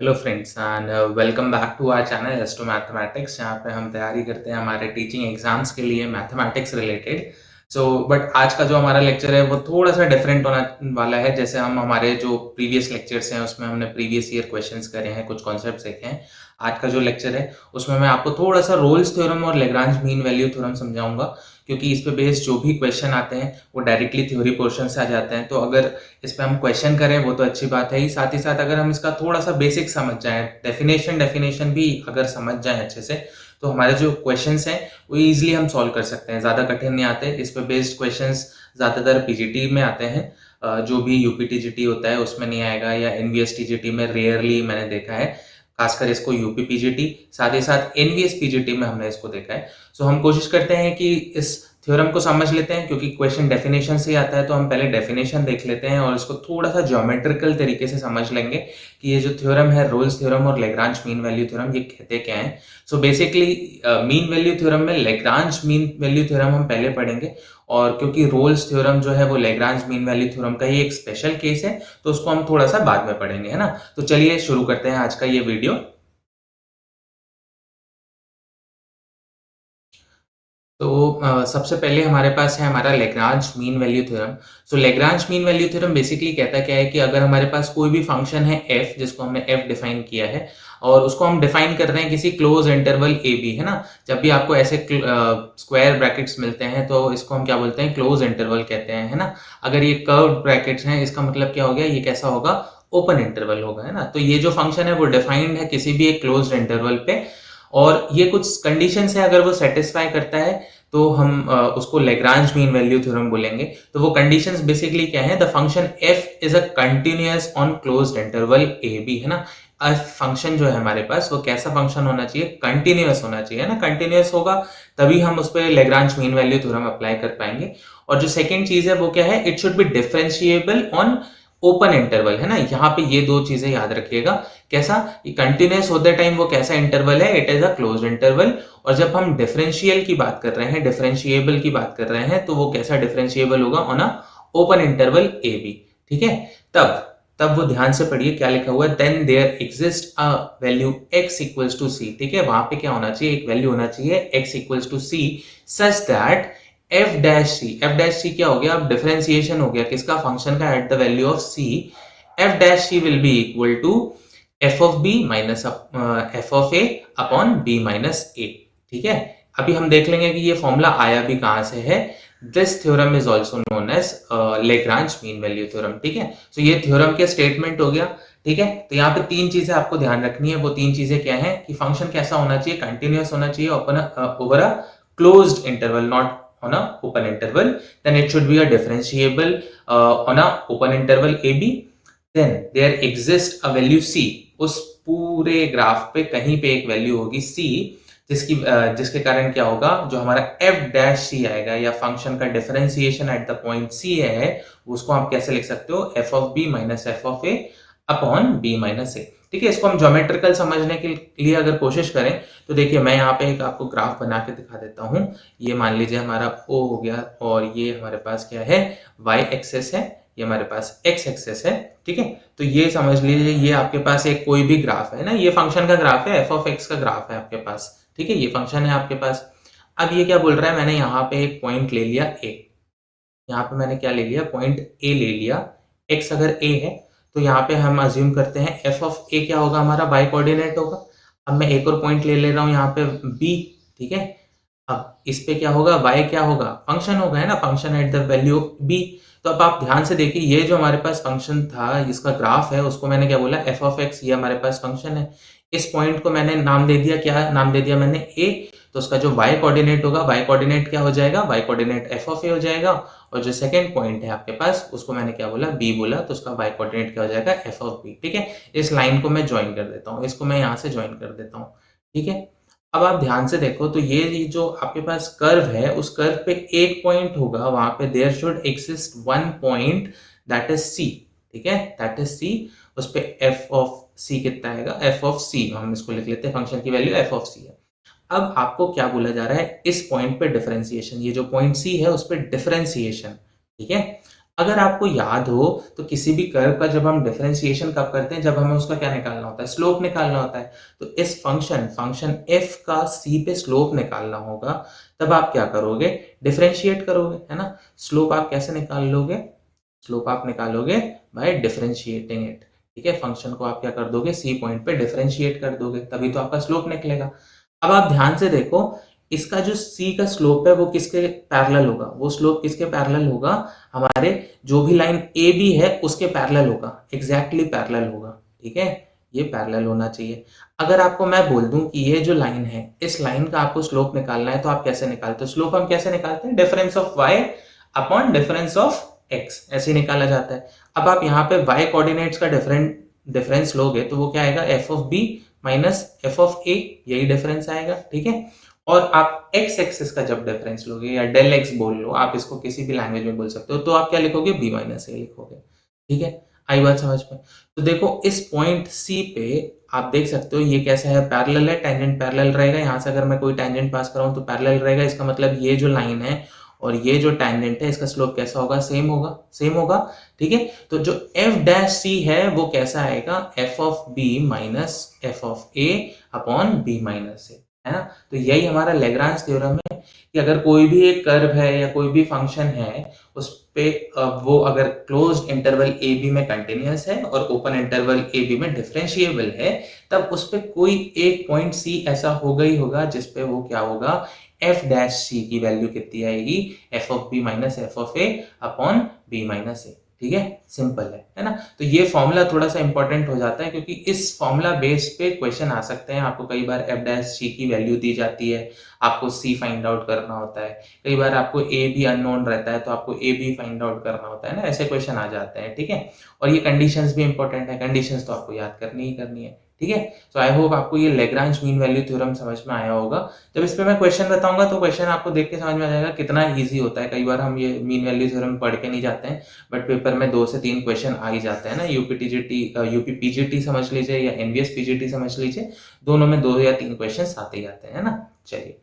Hello friends and welcome back to our channel astro mathematics जहाँ पे हम तैयारी करते हैं हमारे टीचिंग एग्जाम्स के लिए मैथमेटिक्स रिलेटेड। बट आज का जो हमारा लेक्चर है वो थोड़ा सा डिफरेंट होना वाला है। जैसे हम हमारे जो प्रीवियस लेक्चर्स हैं उसमें हमने प्रीवियस ईयर क्वेश्चंस करे हैं, कुछ कॉन्सेप्ट्स देखे हैं। आज का जो लेक्चर है उसमें मैं आपको थोड़ा सा रोल्स थ्योरम और लेग्रांज मीन वैल्यू थ्योरम समझाऊंगा, क्योंकि इस पे बेस्ड जो भी क्वेश्चन आते हैं वो डायरेक्टली थ्योरी पोर्शन से आ जाते हैं। तो अगर इस पे हम क्वेश्चन करें वो तो अच्छी बात है ही साथ अगर हम इसका थोड़ा सा बेसिक समझ जाएं, डेफिनेशन भी अगर समझ जाएं अच्छे से, तो हमारे जो क्वेश्चंस हैं वो इजीली हम सॉल्व कर सकते हैं, ज़्यादा कठिन नहीं आते। इस पे बेस्ड क्वेश्चंस ज़्यादातर पीजीटी में आते हैं। जो भी यूपीटीजीटी होता है उसमें नहीं आएगा, या एनवीएस टीजीटी में रेयरली मैंने देखा है, खासकर इसको यूपी पीजीटी, साथ ही साथ एनवीएस पीजीटी में हमने इसको देखा है। हम कोशिश करते हैं कि इस थ्योरम को समझ लेते हैं, क्योंकि क्वेश्चन डेफिनेशन से ही आता है। तो हम पहले डेफिनेशन देख लेते हैं और इसको थोड़ा सा ज्योमेट्रिकल तरीके से समझ लेंगे कि ये जो थ्योरम है, रोल्स थ्योरम और लेग्रांज मीन वैल्यू थ्योरम, ये कहते क्या है। बेसिकली मीन वैल्यू थ्योरम में लेग्रांज मीन वैल्यू थ्योरम हम पहले पढ़ेंगे, और क्योंकि रोल्स थ्योरम जो है वो लेग्रांज मीन वैल्यू थ्योरम का ही एक स्पेशल केस है, तो उसको हम थोड़ा सा बाद में पढ़ेंगे, है ना। तो चलिए शुरू करते हैं आज का ये वीडियो। सबसे पहले हमारे पास है हमारा Lagrange mean value theorem. Lagrange mean value theorem basically कहता क्या है कि अगर हमारे पास कोई भी फंक्शन है f, जिसको हमने f डिफाइन किया है, और उसको हम डिफाइन कर रहे हैं किसी क्लोज इंटरवल a b, है ना। जब भी आपको ऐसे स्क्वायर ब्रैकेट्स मिलते हैं तो इसको हम क्या बोलते हैं, क्लोज इंटरवल कहते हैं, है ना। अगर ये कर्व्ड ब्रैकेट्स हैं, इसका मतलब क्या हो गया, ये कैसा होगा, ओपन इंटरवल होगा, है ना। तो ये जो फंक्शन है वो डिफाइंड है किसी भी एक क्लोज इंटरवल पे, और ये कुछ कंडीशंस है, अगर वो सेटिस्फाई करता है तो हम उसको लेग्रांज मीन वैल्यू थ्योरम बोलेंगे। तो वो कंडीशंस बेसिकली क्या है, the function f is a continuous on closed interval a b, है ना। फंक्शन जो है हमारे पास वो कैसा फंक्शन होना चाहिए, कंटिन्यूअस होना चाहिए, है ना। कंटिन्यूअस होगा तभी हम उस पर Lagrange mean value theorem apply कर पाएंगे। और जो सेकंड चीज है वो क्या है, it should be differentiable on open interval, है ना। यहाँ पे ये दो चीजें याद रखिएगा। कैसा, कंटिन्यूअस होते टाइम वो कैसा इंटरवल है, it is a closed interval. और जब हम डिफरेंशियल की बात कर रहे हैं, डिफरेंशिएबल की बात कर रहे हैं, तो वो कैसा डिफरेंशिएबल होगा, on a open interval A B, ठीक है। तब तब वो ध्यान से पढ़िए क्या लिखा हुआ है, then there exist a value x equals to c, ठीक है। वहां पे क्या होना चाहिए, एक वैल्यू होना चाहिए x equals to c, such that f dash c क्या हो गया, अब डिफरेंशिएशन हो गया किसका, फंक्शन का, at the value of c, f dash c will be equal to F of b minus f of a upon b minus a, ठीक है। अभी हम देख लेंगे कि ये फॉर्मूला आया भी कहां से है। This theorem is also known as Lagrange mean value theorem, ठीक है। ये थ्योरम के स्टेटमेंट हो गया, ठीक है। तो यहाँ पे तीन चीजें आपको ध्यान रखनी है। वो तीन चीजें क्या है कि फंक्शन कैसा होना चाहिए, कंटिन्यूअस होना चाहिए over a closed interval, not on a open interval. Then it should be a differentiable on a open interval AB. Then there exists a value C. उस पूरे ग्राफ पे कहीं पे एक वैल्यू होगी C, जिसके कारण क्या होगा, जो हमारा f डैश सी आएगा, या फंक्शन का differentiation at the point C है, उसको आप कैसे लिख सकते हो, f of b minus f of a upon b minus a, ठीक है। इसको हम ज्योमेट्रिकल समझने के लिए अगर कोशिश करें तो देखिए, मैं यहाँ पे एक आपको ग्राफ बना के दिखा देता हूँ। ये मान लीजिए हमारा O हो गया, और ये हमारे पास क्या है, y एक्सेस है, ये हमारे पास x एक्सेस है, ठीक है। तो ये समझ लीजिए, ये आपके पास एक कोई भी ग्राफ है ना, ये फंक्शन का ग्राफ है, f ऑफ x का ग्राफ है आपके पास, ठीक है। ये फंक्शन है आपके पास। अब ये क्या बोल रहा है, मैंने यहाँ पे एक पॉइंट ले लिया a, यहाँ पे मैंने क्या ले लिया, पॉइंट a ले लिया। x अगर a है तो यहाँ पे हम अज्यूम करते हैं f ऑफ a क्या होगा, हमारा y कोऑर्डिनेट होगा। अब मैं एक और पॉइंट ले ले रहा हूँ यहाँ पे b, ठीक है। अब इस पे क्या होगा, y क्या होगा, फंक्शन होगा, है ना, function at the value b। तो अब आप ध्यान से देखिए, ये जो हमारे पास फंक्शन था, जिसका ग्राफ है, उसको मैंने क्या बोला, f ऑफ x, ये हमारे पास फंक्शन है। इस पॉइंट को मैंने नाम दे दिया, क्या नाम दे दिया मैंने, a। तो उसका जो y कोऑर्डिनेट होगा, y कोऑर्डिनेट क्या हो जाएगा, y coordinate f of a हो जाएगा। और जो सेकंड पॉइंट है आपके पास, उसको मैंने क्या बोला, b बोला, तो उसका y कोऑर्डिनेट क्या हो जाएगा, f ऑफ b, ठीक है। इस लाइन को मैं ज्वाइन कर देता हूँ, इसको मैं यहाँ से ज्वाइन कर देता हूँ, ठीक है। अब आप ध्यान से देखो, तो ये जो आपके पास कर्व है, उस कर्व पे एक पॉइंट होगा, वहां पे there should exist one point, that is c, ठीक है, दैट इज c। उस पे f ऑफ c कितना आएगा, f ऑफ c, हम इसको लिख लेते हैं, फंक्शन की वैल्यू f ऑफ c है। अब आपको क्या बोला जा रहा है, इस पॉइंट पे डिफरेंशिएशन, ये जो पॉइंट C है उस पे डिफरेंशिएशन, ठीक है। अगर आपको याद हो तो किसी भी कर्व का जब हम डिफरेंशिएशन कब करते हैं, जब हमें उसका क्या निकालना होता है, स्लोप निकालना होता है। तो इस फंक्शन f का c पे स्लोप निकालना होगा, तब आप क्या करोगे, डिफरेंशिएट करोगे, है ना। स्लोप आप कैसे निकाल लोगे, स्लोप आप निकालोगे बाय डिफरेंशिएटिंग इट, ठीक है। फंक्शन को आप क्या कर दोगे, c पॉइंट पे डिफरेंशिएट कर दोगे, तभी तो आपका स्लोप निकलेगा। अब आप ध्यान से देखो, इसका जो c का स्लोप है वो किसके पैरेलल होगा, वो स्लोप किसके पैरेलल होगा, हमारे जो भी लाइन ए बी है उसके पैरेलल होगा, एग्जैक्टली पैरेलल होगा, ठीक है। ये पैरेलल होना चाहिए। अगर आपको मैं बोल दूं कि ये जो लाइन है, इस लाइन का आपको स्लोप निकालना है, तो आप कैसे निकालते हो स्लोप, हम कैसे निकालते हैं, difference of y upon difference of x, ऐसे निकाला जाता है। अब आप यहाँ पे y कोऑर्डिनेट्स का डिफरेंस लोगे तो वो क्या आएगा, f of b minus f of a, यही डिफरेंस आएगा, ठीक है। और आप x एक्सिस का जब डिफरेंस लोगे, या डेल x बोल लो, आप इसको किसी भी लैंग्वेज में बोल सकते हो, तो आप क्या लिखोगे, b माइनस a लिखोगे, ठीक है। आई बात समझ में। तो देखो इस पॉइंट c पे आप देख सकते हो ये कैसा है, पैरेलल है, टेंजेंट पैरेलल रहेगा, यहाँ से अगर मैं कोई टेंजेंट पास कराऊं तो पैरेलल रहेगा, इसका मतलब ये जो लाइन है और ये जो टेंजेंट है इसका स्लोप कैसा होगा, सेम होगा, सेम होगा, ठीक है। तो जो f डैश c है वो कैसा आएगा, f of b minus f of a upon b minus a, है ना। तो यही हमारा लेग्रांज थ्योरम है कि अगर कोई भी एक कर्व है या कोई भी फंक्शन है, उस पे वो अगर क्लोज्ड इंटरवल ए बी में कंटिन्यूअस है और ओपन इंटरवल ए बी में डिफरेंशिएबल है, तब उस पे कोई एक पॉइंट सी ऐसा होगा ही होगा जिसपे वो क्या होगा, एफ डैश सी की वैल्यू कितनी आएगी, f of b minus f of a upon b minus a, ठीक है। सिंपल है ना। तो ये फॉर्मूला थोड़ा सा इंपॉर्टेंट हो जाता है क्योंकि इस फॉर्मूला बेस पे क्वेश्चन आ सकते हैं। आपको कई बार एफ डैश सी की वैल्यू दी जाती है, आपको सी फाइंड आउट करना होता है, कई बार आपको ए भी अननोन रहता है तो आपको ए भी फाइंड आउट करना होता है ना, ऐसे क्वेश्चन आ जाते हैं, ठीक है। और ये कंडीशंस भी इंपॉर्टेंट है, कंडीशंस तो आपको याद करनी ही करनी है, ठीक है। तो आई होप आपको ये लेग्रांज मीन वैल्यू थ्योरम समझ में आया होगा। जब इस पे मैं क्वेश्चन बताऊंगा तो क्वेश्चन आपको देख के समझ में आ जाएगा कितना इजी होता है। कई बार हम ये मीन वैल्यू थ्योरम पढ़ के नहीं जाते हैं, बट पेपर में 2 से 3 क्वेश्चन आ ही जाते हैं ना। यूपी पीजीटी समझ लीजिए या एनवीएस पीजीटी समझ लीजिए, दोनों में 2 या 3 क्वेश्चन आते ही आते हैं ना। चलिए,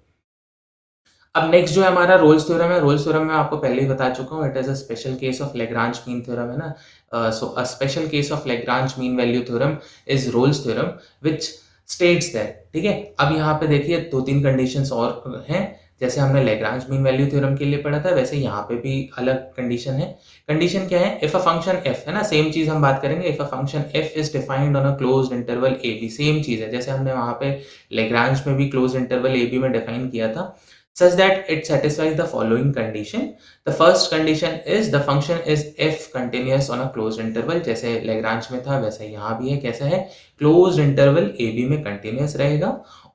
अब नेक्स्ट जो है हमारा रोल्स थ्योरम है। रोल्स थ्योरम में आपको पहले ही बता चुका हूँ, it is a special case of Lagrange mean theorem, है ना। So a special case of Lagrange mean value theorem is Rolle's theorem which states that, ठीक है। अब यहाँ पे देखिए 2-3 कंडीशंस और हैं, जैसे हमने लेग्रांज मीन वैल्यू थ्योरम के लिए पढ़ा था, वैसे यहाँ पे भी अलग कंडीशन है। कंडीशन क्या है, इफ अ फंक्शन f, है ना, सेम चीज हम बात करेंगे। If a function f is defined on a closed interval a b, same चीज है जैसे हमने वहां पे लेग्रांज में भी क्लोज्ड इंटरवल a b में डिफाइन किया था, such that it satisfies the following condition. The first condition is the function is f continuous on a closed interval, जैसे Lagrange में था वैसे यहाँ भी है। कैसा है, closed interval a b में continuous रहेगा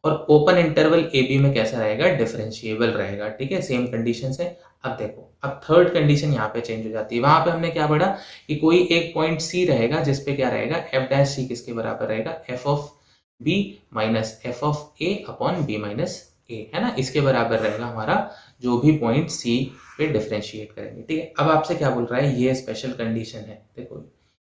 और open interval a b में कैसा रहेगा, differentiable रहेगा, ठीक है। सेम कंडीशन है। अब देखो, अब थर्ड कंडीशन यहाँ पे चेंज हो जाती है। वहां पे हमने क्या पढ़ा कि कोई एक पॉइंट c रहेगा जिसपे क्या रहेगा, f डैश c किसके बराबर रहेगा, f of b minus f of a upon b minus a, है ना, इसके बराबर रहेगा हमारा जो भी पॉइंट c पे डिफरेंशिएट करेंगे, ठीक है। अब आपसे क्या बोल रहा है, ये स्पेशल कंडीशन है। देखो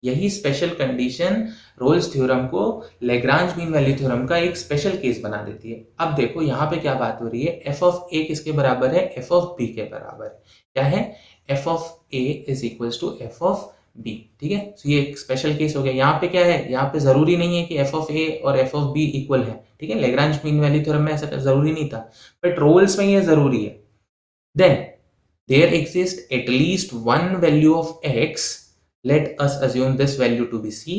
यही स्पेशल कंडीशन रोल्स थ्योरम को लेग्रांज मीन वैल्यू थ्योरम का एक स्पेशल केस बना देती है। अब देखो यहाँ पे क्या बात हो रही है, एफ ऑफ ए किसके बराबर है, एफ ऑफ बी के बराबर है। क्या है, F of A is equals to F of B, ठीक है। तो ये एक स्पेशल केस हो गया। यहाँ पे क्या है, यहाँ पे जरूरी नहीं है कि एफ ऑफ ए और एफ ऑफ बी इक्वल है, ठीक है। लेग्रांज मीन वैल्यू थ्योरम में ऐसा जरूरी नहीं था, बट रोल्स में ये जरूरी है। Then there exist at least one value of X, let us assume this value to be c,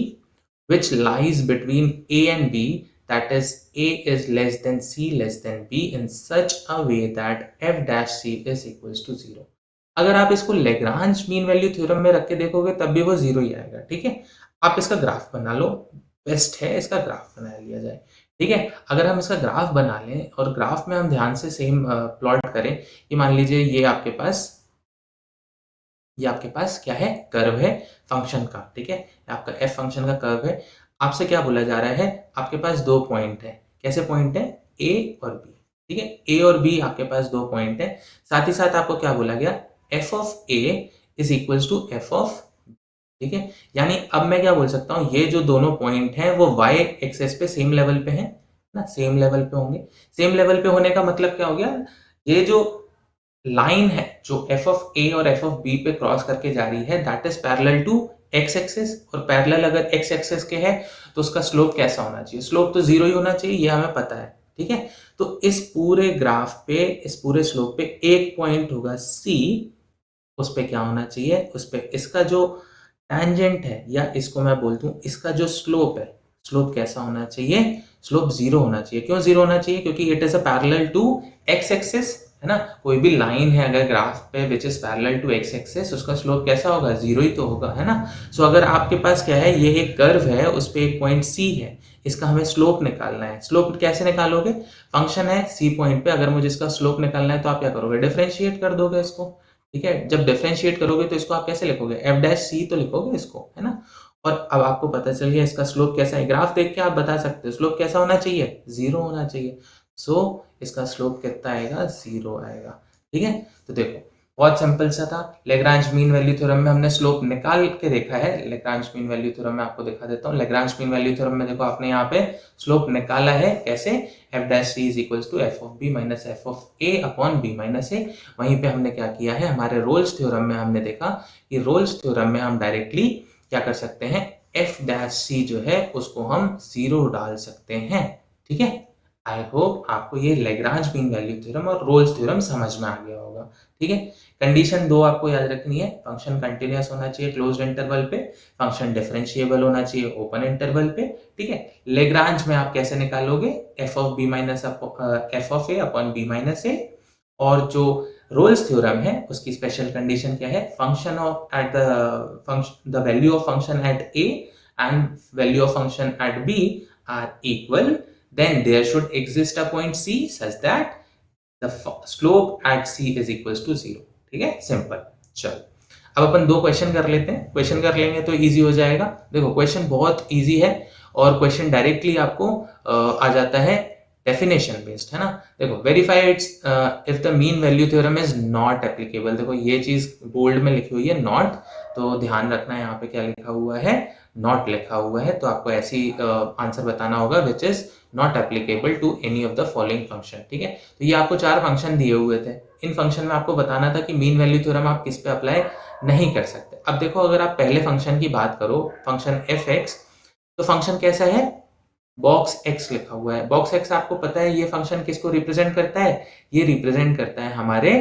which lies between a and b, that is a is less than c less than b in such a way that f dash c is equals to 0. अगर आप इसको Lagrange mean value theorem में रख के देखोगे तब भी वो 0 ही आएगा, ठीक है। आप इसका ग्राफ बना लो, बेस्ट है इसका ग्राफ बना लिया जाए, ठीक है। अगर हम इसका ग्राफ बना लें और ग्राफ में हम ध्यान से सेम प्लॉट करें कि मान लीजिए ये आपके पास क्या है, कर्व है फंक्शन का, ठीक है। आपका एफ फंक्शन का कर्व है। आपसे क्या बोला जा रहा है, आपके पास 2 पॉइंट है। कैसे पॉइंट है, ए और बी, ठीक है। ए और बी आपके पास 2 पॉइंट है। साथ ही साथ आपको क्या बोला गया, F of A is equals to F of, ठीक है। यानी अब मैं क्या बोल सकता हूँ, ये जो दोनों पॉइंट हैं वो y एक्सेस पे सेम लेवल पे हैं ना, सेम लेवल पे होंगे। सेम लेवल पे होने का मतलब क्या हो गया, ये जो लाइन है जो एफ ऑफ ए और एफ ऑफ बी पे क्रॉस करके जा रही है that is parallel to X axis, और पैरेलल अगर एक्स एक्सिस के है तो उसका स्लोप कैसा होना चाहिए? स्लोप तो जीरो ही होना चाहिए, ये हमें पता है, ठीक है। तो इस पूरे ग्राफ पे, इस पूरे स्लोप पे एक पॉइंट होगा सी, उस पे क्या होना चाहिए? उस पे इसका जो टैंजेंट है, या इसको मैं बोल दूं इसका जो स्लोप है, स्लोप कैसा होना चाहिए? स्लोप जीरो होना चाहिए। क्यों जीरो होना चाहिए? क्योंकि it is a parallel to X axis, है ना। कोई भी लाइन है अगर ग्राफ पे which is parallel to X axis, उसका स्लोप कैसा होगा? जीरो ही तो होगा, है ना। सो अगर आपके पास क्या है, ये एक कर्व है, उस पे एक पॉइंट सी है, इसका हमें स्लोप निकालना है। स्लोप कैसे निकालोगे? फंक्शन है सी पॉइंट पे, अगर मुझे इसका स्लोप निकालना है तो आप क्या करोगे? डिफरेंशिएट कर दोगे इसको, ठीक है। जब डिफरेंशिएट करोगे तो इसको आप कैसे लिखोगे? एफ डैश सी तो लिखोगे इसको, है ना। और अब आपको पता चल गया इसका स्लोप कैसा है। ग्राफ देख के आप बता सकते हो स्लोप कैसा होना चाहिए? जीरो होना चाहिए। सो इसका स्लोप कितना आएगा? जीरो आएगा, ठीक है। तो देखो बहुत सिंपल सा था। लेग्रांज मीन वैल्यू थ्योरम में हमने स्लोप निकाल के देखा है। लेग्रांज मीन वैल्यू थ्योरम में आपको दिखा देता हूँ। लेग्रांज मीन वैल्यू थ्योरम में देखो आपने यहाँ पे स्लोप निकाला है कैसे? F dash c is equals to F of b minus f of a upon b minus a. वहीं पे हमने क्या किया है, हमारे रोल्स थ्योरम में हमने देखा कि रोल्स थ्योरम में हम डायरेक्टली क्या कर सकते हैं, एफ डैश सी जो है उसको हम जीरो डाल सकते हैं, ठीक है। आई होप आपको ये लेग्रांज मीन वैल्यू थ्योरम और रोल्स थ्योरम समझ में आ गया होगा, ठीक है। कंडीशन दो आपको याद रखनी है, फंक्शन कंटिन्यूअस होना चाहिए क्लोज्ड इंटरवल पे, फंक्शन डिफरेंशिएबल होना चाहिए ओपन इंटरवल पे, ठीक है। लेग्रांज में आप कैसे निकालोगे? F of b minus f of a upon b minus a. और जो रोल्स थ्योरम है उसकी स्पेशल कंडीशन क्या है? Function of at the value of function at A and value of function at B are equal, then there should exist a point C such that the slope at C is equals to 0, ठीक है। Simple. चलो अब अपन दो question कर लेते हैं। Question कर लेंगे तो इजी हो जाएगा। देखो क्वेश्चन बहुत इजी है और क्वेश्चन डायरेक्टली आपको आ जाता है डेफिनेशन बेस्ड, है ना। देखो verify it's if the mean value theorem is not applicable. देखो ये चीज बोल्ड में लिखी हुई है नॉट, तो ध्यान रखना है यहाँ पे क्या लिखा हुआ है, नॉट लिखा हुआ है। तो आपको ऐसी आंसर बताना होगा which is not applicable to any of the following function, ठीक है। तो ये आपको चार फंक्शन दिए हुए थे, इन फंक्शन में आपको बताना था कि मीन वैल्यू थ्योरम आप किस पे अप्लाई नहीं कर सकते। अब देखो अगर आप पहले फंक्शन की बात करो, फंक्शन एफ एक्स, तो फंक्शन कैसा है? बॉक्स एक्स लिखा हुआ है। बॉक्स एक्स आपको पता है ये फंक्शन किसको रिप्रेजेंट करता है? ये रिप्रेजेंट करता है हमारे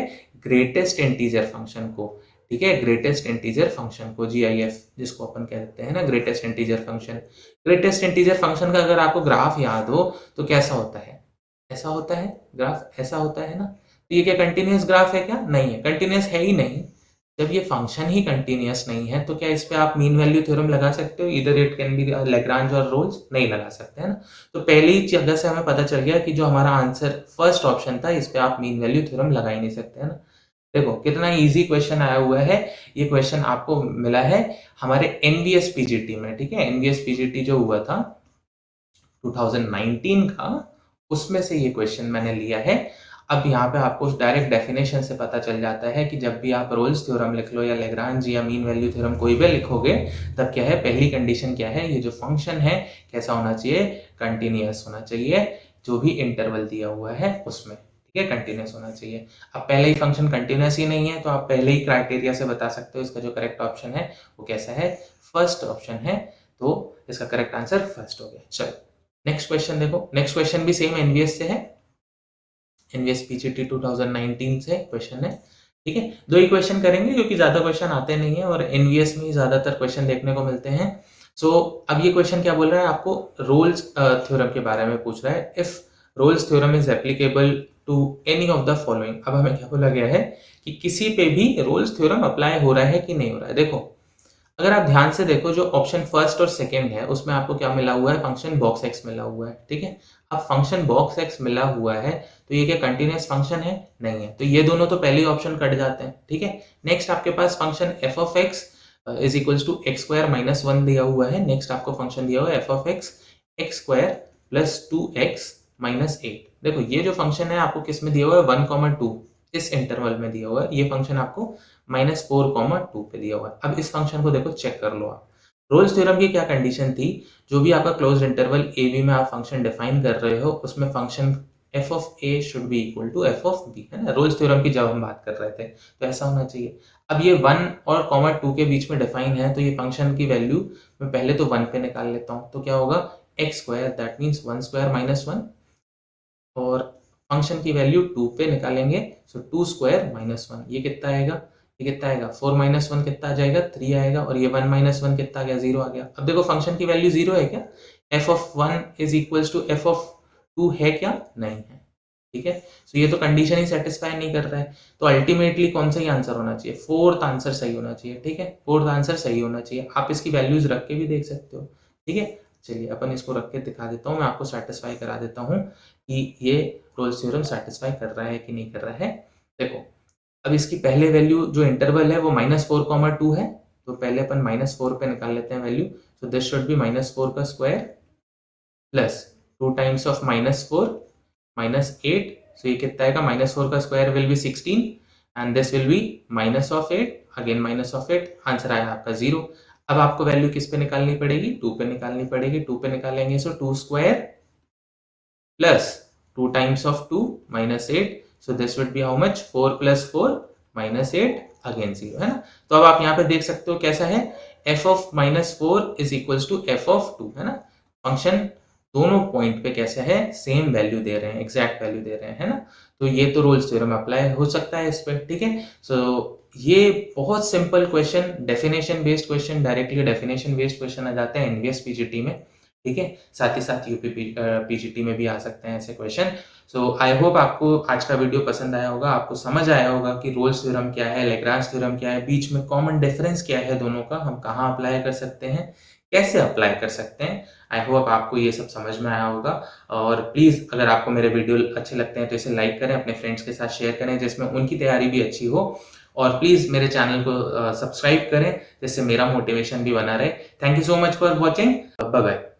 ग्रेटेस्ट इंटीजर फंक्शन को, ठीक है। ग्रेटेस्ट इंटीजर फंक्शन को, GIF जिसको अपन कहते हैं ना, greatest integer function. Greatest integer function का अगर आपको ग्राफ याद हो तो कैसा होता है? ऐसा होता है ग्राफ, ऐसा होता है ना। तो ये क्या कंटिन्यूअस ग्राफ है? क्या नहीं है, कंटिन्यूअस है ही नहीं। जब ये फंक्शन ही कंटिन्यूअस नहीं है तो क्या इस पे आप मीन वैल्यू थ्योरम लगा सकते हो? इधर इट कैन बी लेग्रांज और रोल्स, नहीं लगा सकते, है ना। तो पहली जगह से हमें पता चल गया कि जो हमारा आंसर फर्स्ट ऑप्शन था, इस पे आप मीन वैल्यू थ्योरम लगा ही नहीं सकते, है ना। देखो कितना इजी क्वेश्चन आया हुआ है। ये क्वेश्चन आपको मिला है हमारे एनवीएस पीजीटी में, ठीक है। एनवीएस पीजीटी जो हुआ था 2019 का, उसमें से ये क्वेश्चन मैंने लिया है। अब यहाँ पे आपको डायरेक्ट डेफिनेशन से पता चल जाता है कि जब भी आप रोल्स थ्योरम लिख लो या लेग्रांज या मीन वैल्यू थ्योरम कोई भी लिखोगे, तब क्या है, पहली कंडीशन क्या है, ये जो फंक्शन है कैसा होना चाहिए? कंटिन्यूअस होना चाहिए, जो भी इंटरवल दिया हुआ है उसमें, ठीक है, कंटिन्यूअस होना चाहिए। अब पहले ही फंक्शन कंटिन्यूअस ही नहीं है तो आप पहले ही क्राइटेरिया से बता सकते हो इसका जो करेक्ट ऑप्शन है वो कैसा है? फर्स्ट ऑप्शन है। तो इसका करेक्ट आंसर फर्स्ट हो गया। चलो नेक्स्ट क्वेश्चन देखो। नेक्स्ट क्वेश्चन भी सेम एनवीएस से है, एनवीएस पीजीटी 2019 से क्वेश्चन है, ठीक है। दो ही क्वेश्चन करेंगे क्योंकि ज्यादा क्वेश्चन आते नहीं है और एनवीएस में ही ज्यादातर क्वेश्चन देखने को मिलते हैं। सो अब ये क्वेश्चन क्या बोल रहा है, आपको रोल्स थ्योरम के बारे में पूछ रहा है। If Rolle's theorem is applicable to any of the following. अब हमें क्या बोला गया है कि किसी पे भी रोल्स थ्योरम अप्लाई हो रहा है कि नहीं हो रहा है। देखो अगर आप ध्यान से देखो, जो ऑप्शन फर्स्ट और सेकंड है उसमें आपको क्या मिला हुआ है? फंक्शन बॉक्स एक्स मिला हुआ है, ठीक है। अब फंक्शन बॉक्स एक्स मिला हुआ है तो ये क्या कंटिन्यूअस फंक्शन है? नहीं है। तो ये दोनों तो पहले ही ऑप्शन कट जाते हैं, ठीक है। नेक्स्ट आपके पास function F of x is equals to x square minus 1 दिया हुआ है। नेक्स्ट आपको फंक्शन दिया हुआ है F of x x square plus 2x minus 8। देखो ये जो फंक्शन है आपको किस में दिया हुआ है? 1,2 इस इंटरवल में दिया हुआ है। ये फंक्शन आपको -4,2 पे दिया हुआ है। अब इस फंक्शन को देखो, चेक कर लो आप। रोल्स थ्योरम की क्या कंडीशन थी? जो भी आपका क्लोज्ड इंटरवल ए बी में आप फंक्शन डिफाइन कर रहे हो उसमें function F of A should be equal to F of B, है ना, रोल्स थ्योरम की जब हम बात कर रहे थे तो ऐसा होना चाहिए। अब ये 1 और कॉमा 2 के बीच में डिफाइन है, तो ये फंक्शन की वैल्यू मैं पहले तो 1 पे निकाल लेता हूँ, तो क्या होगा x square, that means 1 square minus 1, और फंक्शन की वैल्यू 2 पे निकालेंगे, सो 2 स्क्वायर माइनस 1, ये कितना आएगा, ये कितना आएगा 4 माइनस 1 कितना आ जाएगा 3 आएगा, और ये 1 माइनस 1 कितना आ गया 0 आ गया। अब देखो फंक्शन की वैल्यू 0 है क्या, F of 1 is equals to F of 2 है क्या, नहीं है, ठीक है। सो ये तो कंडीशन ही सेटिस्फाई नहीं कर रहा है, तो अल्टीमेटली कौन सा ही आंसर होना चाहिए, फोर्थ आंसर सही होना चाहिए, ठीक है, फोर्थ आंसर सही होना चाहिए। आप इसकी वैल्यूज रख के भी देख सकते हो, ठीक है। चलिए अपन इसको रख के दिखा देता हूँ, मैं आपको सेटिस्फाई करा देता हूँ कि ये रोल्स थ्योरम सेटिस्फाई कर रहा है कि नहीं कर रहा है। देखो अब इसकी पहले वैल्यू जो इंटरवल है वो -4, 2 है, तो पहले अपन -4 पे निकाल लेते हैं value, so this should be -4 का स्क्वायर प्लस 2 टाइम्स ऑफ -4 -8, सो ये कितना आएगा, -4 का square will be 16 and this will be minus of 8, again minus of 8, answer आया आपका 0। अब आपको वैल्यू किस पे निकालनी पड़ेगी, 2 पे निकालनी पड़ेगी, 2 पे निकालेंगे सो 2 square plus 2 times of 2 minus 8, so this would be how much 4 plus 4 minus 8 again 0, है ना। तो अब आप यहाँ पे देख सकते हो कैसा है, f of -4 is equals to f of 2, है ना। फंक्शन दोनों पॉइंट पे कैसे है, सेम वैल्यू दे रहे हैं, एग्जैक्ट वैल्यू दे रहे हैं, है ना। तो ये तो रोल्स थ्योरम अप्लाई हो सकता है इस पर, ठीक है। सो ये बहुत simple question, definition based question, directly definition based question आ जाते हैं एनवीएस पीजीटी में, ठीक है। साथ ही साथ यूपी पीजीटी में भी आ सकते हैं ऐसे क्वेश्चन। सो आई होप आपको आज का वीडियो पसंद आया होगा, आपको समझ आया होगा कि रोल्स थ्योरम क्या है, लैग्रांज थ्योरम क्या है, बीच में कॉमन डिफरेंस क्या है दोनों का, हम कहाँ अप्लाई कर सकते हैं, कैसे अप्लाई कर सकते हैं। आई होप आपको ये सब समझ में आया होगा, और प्लीज़ अगर आपको मेरे वीडियो अच्छे लगते हैं तो इसे लाइक करें, अपने फ्रेंड्स के साथ शेयर करें जिसमें उनकी तैयारी भी अच्छी हो, और प्लीज़ मेरे चैनल को सब्सक्राइब करें जिससे मेरा मोटिवेशन भी बना रहे। Thank you so much for watching, bye bye.